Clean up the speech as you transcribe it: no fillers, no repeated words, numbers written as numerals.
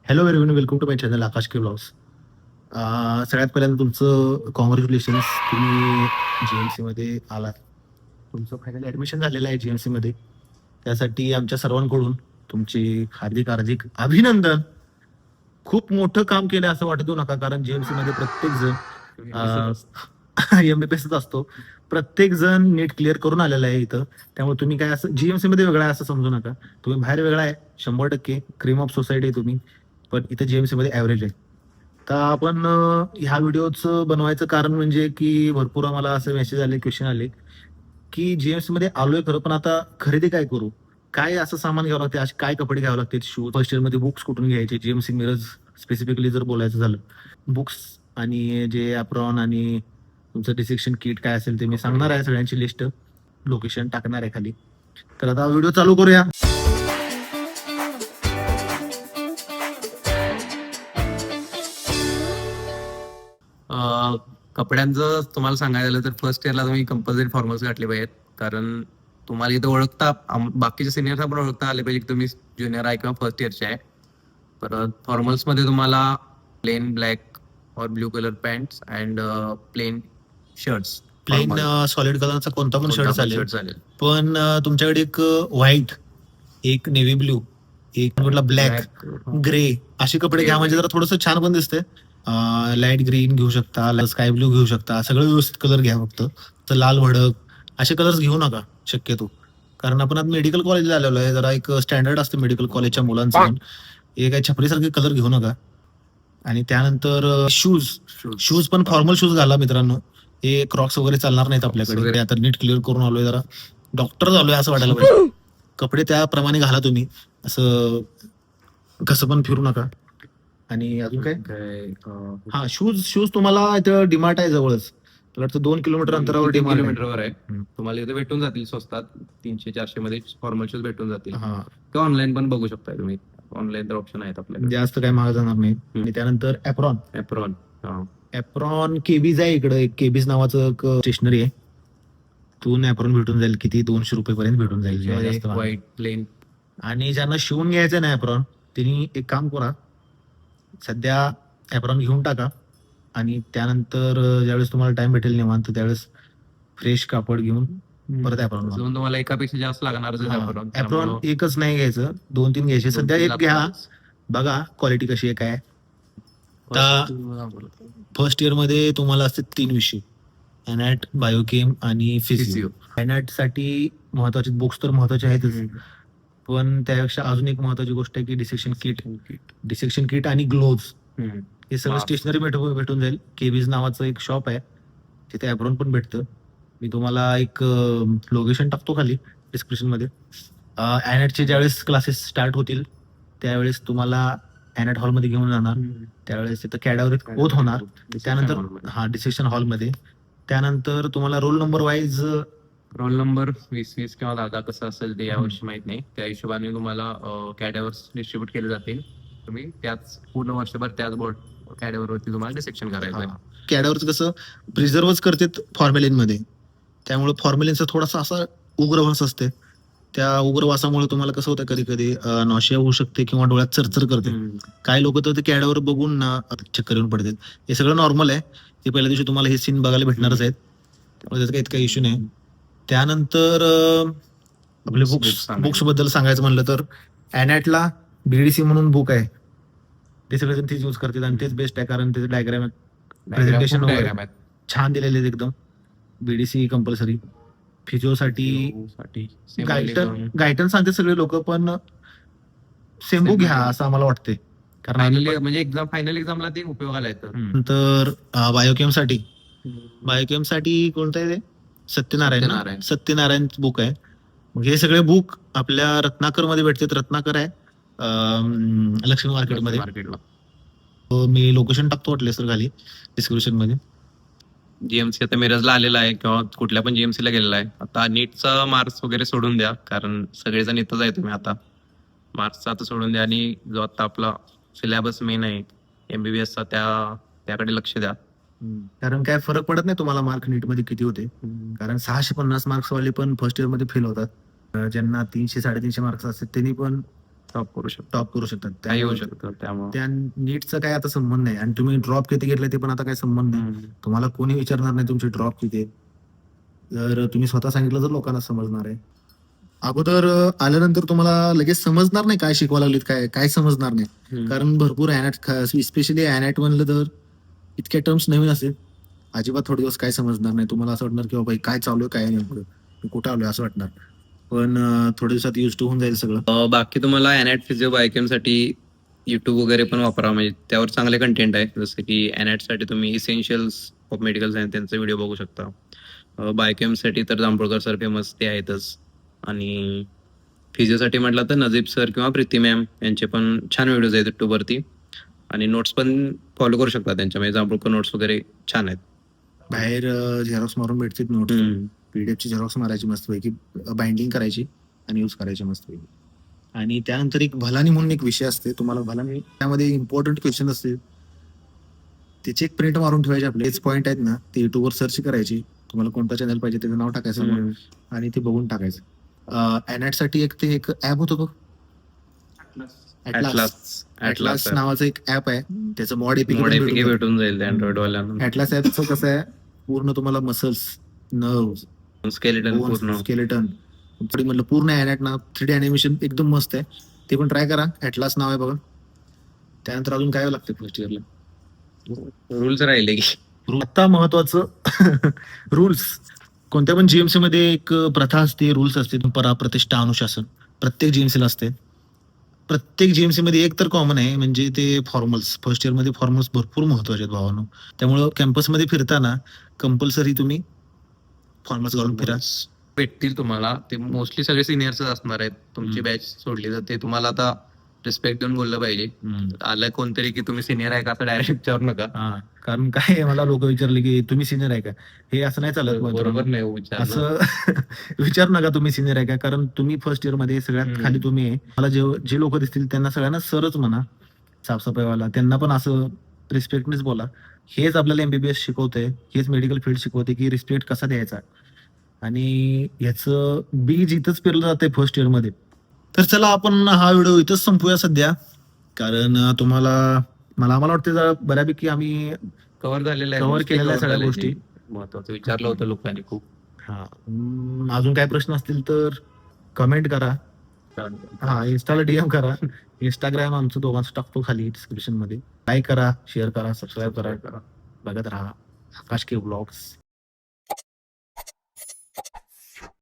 Hello everyone, welcome to my channel Akash K blogs. सगळ्यात पहिल्यांदा तुमचं कॉंग्रॅच्युलेशन्स, तुम्ही जी-एम-सी मध्ये आलात. तुमचं फायनली ॲडमिशन झालेलं आहे जी-एम-सी मध्ये. त्यासाठी आमच्या सर्वांकडून तुमचे हार्दिक हार्दिक अभिनंदन. खूप मोठं काम केलं असं वाटू नका, कारण जी-एम-सी मध्ये प्रत्येक जण एमबीबीएसच असतो. प्रत्येक जण नीट क्लिअर करून आलेला आहे इथं. त्यामुळे तुम्ही काय असं जी-एम-सी मध्ये वेगळा आहे असं समजू नका. तुम्ही बाहेर वेगळा आहे 100%, क्रीम ऑफ सोसायटी आहे तुम्ही, पण इथं जी-एम-सी मध्ये ॲव्हरेज आहे. तर आपण ह्या व्हिडिओचं बनवायचं कारण म्हणजे की भरपूर आम्हाला असे मेसेज आले, क्वेश्चन आले, की जीएमसी मध्ये आलोय खरं, पण आता खरेदी काय करू? काय असं सामान घ्यावं लागते? असे काय कपडे घ्यावे लागतील? शूज, फर्स्ट इयर मध्ये बुक्स कुठून घ्यायचे? जीएमसी मिरज स्पेसिफिकली जर बोलायचं झालं, बुक्स आणि जे अप्रॉन आणि तुमचं डिसेक्शन किट काय असेल ते मी सांगणार आहे. सगळ्यांची लिस्ट, लोकेशन टाकणार आहे खाली. तर आता व्हिडिओ चालू करूया. कपड्यांचं तुम्हाला सांगायला झालं तर फर्स्ट इयरला तुम्ही कंपल्सरी फॉर्मल्स घातले पाहिजेत, कारण तुम्हाला इथं ओळखता, बाकीच्या सिनियर्सना पण ओळखता आले पाहिजे की तुम्ही ज्युनियर आहे किंवा फर्स्ट इयरचे आहे. परत फॉर्मल्स मध्ये तुम्हाला प्लेन ब्लॅक और blue colour pants and plain shirts. Plain solid कलरचा कोणता पण शर्ट चालेल, चालेल. पण तुमच्याकडे एक व्हाईट, एक नेव्ही ब्ल्यू, एक म्हटलं ब्लॅक, ग्रे असे कपडे घ्या, म्हणजे जरा थोडंसं छान पण दिसते. लाईट ग्रीन घेऊ शकता, स्काय ब्ल्यू घेऊ शकता, सगळं व्यवस्थित कलर घ्या. फक्त तर लाल भडक असे कलर्स घेऊ नका शक्यतो, कारण आपण आता मेडिकल कॉलेजला आलेलो आहे. जरा एक स्टँडर्ड असतं मेडिकल कॉलेजच्या मुलांचं. हे काय छपरीसारखे कलर घेऊ नका. आणि त्यानंतर शूज पण फॉर्मल शूज घाला मित्रांनो. हे क्रॉक्स वगैरे चालणार नाहीत आपल्याकडे. आता नीट क्लिअर करून आलोय, जरा डॉक्टर झालोय असं वाटायला पाहिजे. कपडे त्याप्रमाणे घाला तुम्ही, असं कसं पण फिरू नका. आणि अजून काय, हा शूज तुम्हाला इथं डिमार्ट आहे जवळच. मला वाटतं 2 किलोमीटर अंतरावर डिमार्ट किलोमीटरवर आहे. तुम्हाला इथे भेटून जातील स्वस्तात, 300-400 मध्ये फॉर्मल शूज भेटून जातील. हा, किंवा ऑनलाईन पण बघू शकता तुम्ही. ऑनलाईन तर ऑप्शन आहेत आपल्याकडे, जास्त काय महाग जाणार नाही. आणि त्यानंतर एप्रॉन केबीज आहे इकडं. एक केबीज नावाचं एक स्टेशनरी आहे, तून एप्रॉन भेटून जाईल. किती 200 रुपये पर्यंत भेटून जाईल, जास्त महाग. White plain. आणि ज्यांना शिवून घ्यायचं नाही एप्रॉन, त्यांनी एक काम करा, सध्या एप्रॉन घेऊन टाका. आणि त्यानंतर ज्यावेळेस तुम्हाला टाइम भेटेल निवांत, त्यावेळेस फ्रेश कापड घेऊन परत एप्रॉन. तुम्हाला एकापेक्षा जास्त लागणार एप्रॉन एकच नाही घ्यायचं, 2-3 घ्यायचे. सध्या एक घ्या, बघा क्वालिटी कशी आहे काय. फर्स्ट इयर मध्ये तुम्हाला असते 3 विषय: एनॅट, बायोकेम आणि फिजिओ. एनॅट साठी महत्वाचे बुक्स तर महत्वाचे आहेतच, पण त्यापेक्षा अजून एक महत्वाची गोष्ट आहे की डिसेक्शन किट आणि ग्लोव्स. हे सगळं स्टेशनरी भेटून जाईल. केबीज नावाचं एक शॉप आहे, तिथे एप्रॉन पण भेटतं. मी तुम्हाला एक लोकेशन टाकतो खाली डिस्क्रिप्शन मध्ये. एनॅटचे ज्यावेळेस क्लासेस स्टार्ट होतील त्यावेळेस तुम्हाला एनॅट हॉलमध्ये घेऊन जाणार. त्यावेळेस तिथं कॅडॅव्हरिक ओथ होणार. त्यानंतर डिसेक्शन हॉलमध्ये. त्यानंतर तुम्हाला roll number wise, roll number 20 किंवा 10 कसं असेल ते यावर्षी माहित नाही, त्या हिशोबाने तुम्हाला कॅडॅव्हर्स डिस्ट्रीब्यूट केले जातील. तुम्ही त्याच पूर्ण वर्षभर त्याच बोर्ड कॅडॅव्हरवरती तुम्हाला डिसेक्शन करायचं आहे. कॅडॅव्हरचं कसं प्रिझर्वच करतात फॉर्मेलिन मध्ये, त्यामुळे फॉर्मेलिनचा थोडासा असा उग्रवास असते. त्या उग्रवासामुळे तुम्हाला कसं होतं, कधी कधी नॉशिया होऊ शकते किंवा डोळ्यात चरचर करते. काही लोक तर ते कॅडॅव्हर बघून ना चक्कर येऊन पडतात. हे सगळं नॉर्मल आहे. ते पहिल्या दिवशी तुम्हाला हे सीन बघायला भेटणारच आहेत, त्यामुळे त्याचा काही इतका इश्यू नाही. त्यानंतर आपले बुक्स बद्दल सांगायचं म्हणलं तर, एनॅटला बीडीसी म्हणून बुक आहे, ते सगळेजण तेच यूज करतात आणि तेच बेस्ट आहे, कारण त्याचे डायग्राम, प्रेझेंटेशन वगैरे छान दिलेले आहेत एकदम. BDC compulsory. फिजिओसाठी गायटन सांगते सगळे लोक, पण सेम्बू घ्या असं आम्हाला वाटते, कारण म्हणजे एक्झाम, फायनल एक्झामला ते उपयोगाला येतं. नंतर बायोकेम साठी कोणतं आहे ते, सत्यनारायण बुक आहे. मग हे सगळे बुक आपल्या रत्नाकर मध्ये भेटतात. रत्नाकर आहे लक्ष्मी मार्केटला. मी लोकेशन टाकतो वाटले सर खाली डिस्क्रिप्शन मध्ये. जीएमसी आता मिरजला आलेला आहे किंवा कुठल्या पण जीएमसी ला गेलेला आहे. आता नीटचा मार्क्स वगैरे सोडून द्या, कारण सगळेजण इथंच आहे. तुम्ही आता मार्क्सचा आता सोडून द्या आणि जो आता आपला सिलेबस मेन आहे एमबीबीएसचा, त्याकडे लक्ष द्या. कारण काय फरक पडत नाही तुम्हाला मार्क नीट मध्ये किती होते, कारण 650 मार्क्स वाले पण फर्स्ट इयर मध्ये फेल होतात. ज्यांना 300-350 मार्क्स असतात त्यांनी पण टॉप करू शकतो, टॉप करू शकतात. काही होऊ त्यामुळे शकतं त्यामुळे. त्या नीटचा काय आता संबंध नाही आणि तुम्ही ड्रॉप किती घेतले ते पण आता काही संबंध नाही. तुम्हाला कोणी विचारणार नाही तुमचे ड्रॉप किती आहेत. जर तुम्ही स्वतः सांगितलं तर लोकांना समजणार आहे. अगोदर आल्यानंतर तुम्हाला लगेच समजणार नाही काय शिकवा लागलीत, काय काय समजणार नाही. कारण भरपूर स्पेशली अॅनॅट म्हणलं तर इतक्या टर्म्स नवीन असेल, अजिबात थोडे दिवस काय समजणार नाही. तुम्हाला असं वाटणार की बाबा काय चालू आहे, काय नाही, मी कुठं आलोय असं वाटणार. पण थोड्या दिवसात युज टू होऊन जाईल सगळं. बाकी तुम्हाला अॅनॅट फिजिओ बायोकेम साठी युट्यूब वगैरे पण वापरा, म्हणजे त्यावर चांगले कंटेंट आहे. जसं की अॅनॅट साठी तुम्ही इसेन्शियल्स ऑफ मेडिकल सायन्स त्यांचा व्हिडिओ बघू शकता. बायोकेम साठी तर जांभूळकर सर फेमस ते आहेतच, आणि फिजिओसाठी म्हटलं तर नजीब सर किंवा प्रीती मॅम यांचे पण छान व्हिडिओज आहेत युट्यूबवरती, आणि नोट्स पण फॉलो करू शकता त्यांच्या, म्हणजे जांभूळकर नोट्स वगैरे छान आहेत. बाहेर झेरॉक्स मारून भेटतील नोट्स, पीडीएफची झेरॉक्स मारायची मस्तपैकी, बाइंडिंग करायची आणि यूज करायची मस्तपैकी. आणि त्यानंतर एक भलानी म्हणून एक विषय असते, तुम्हाला भलानी त्यामध्ये इम्पॉर्टंट क्वेश्चन असते, त्याची एक प्रिंट मारून ठेवायची. आपले पॉईंट आहेत ना ते युट्यूबवर सर्च करायची, तुम्हाला कोणता चॅनल पाहिजे त्याचं नाव टाकायचं आणि ते बघून टाकायचं. अॅनॅट साठी एक ऍप होतं बघ, ॲटलास नावाचं एक ऍप आहे, त्याचं मॉड एपीके भेटून जाईल अँड्रॉइड वाल्यांना. ॲटलास ऍपचं कसं आहे, पूर्ण तुम्हाला मसल्स, नर्व्ह, स्केलेटन म्हटलं पूर्ण अॅनॅट ना 3D अॅनिमेशन एकदम मस्त आहे. ते पण ट्राय करा. ॲटलास नाव आहे बघा. त्यानंतर अजून काय लागतं फर्स्ट इयरला? रूल्स राहिले की आता महत्वाचं रूल्स. कोणत्या पण जीएमसी मध्ये एक प्रथा असते, रूल्स असते, परंपरा, प्रतिष्ठा, अनुशासन प्रत्येक जीएमसीला असते. प्रत्येक जीएमसी मध्ये एक तर कॉमन आहे, म्हणजे ते फॉर्मल्स. फर्स्ट इयर मध्ये फॉर्मल्स भरपूर महत्वाचे आहेत भावांनो. त्यामुळं कॅम्पसमध्ये फिरताना कंपल्सरी तुम्ही फॉर्मल्स घालून फिरा. भेटतील तुम्हाला, ते मोस्टली सगळे सिनियर्स असणार आहेत. तुमची बॅच सोडली तर ते तुम्हाला आता रिस्पेक्ट देऊन बोललं पाहिजे. आलं कोणतरी की तुम्ही सिनियर आहे का असं डायरेक्ट विचारू नका. कारण काय मला लोक विचारले की तुम्ही सिनियर आहे का, हे असं नाही चालत. बरोबर नाही विचार, असं विचारू नका तुम्ही सिनियर आहे का, कारण तुम्ही फर्स्ट इयर मध्ये सगळ्यात खाली तुम्ही आहे. मला जे लोक दिसतील त्यांना सगळ्यांना सरच म्हणा, साफसफाईवाला त्यांना पण असं रिस्पेक्टनेच बोला. हेच आपल्याला एमबीबीएस शिकवतंय, हेच मेडिकल फील्ड शिकवते की रिस्पेक्ट कसा द्यायचा. आणि याचं बीज इथंच पेरलं जातंय फर्स्ट इयर मध्ये. तर चला आपण हा व्हिडिओ इथंच संपूया सध्या, कारण मला वाटतं जरा बऱ्यापैकी आम्ही कव्हर झालेलं आहे, कव्हर केलेल्या आहे सगळ्या गोष्टी. महत्वाचं विचारलं होतं लोकांनी खूप. अजून काय प्रश्न असतील तर कमेंट करा. इन्स्टाला डीएम करा. इंस्टाग्राम आमचं दोघांचं टाकतो खाली डिस्क्रिप्शन मध्ये. लाईक करा, शेअर करा, सबस्क्राईब करा. बघत राहा आकाश के ब्लॉग्स.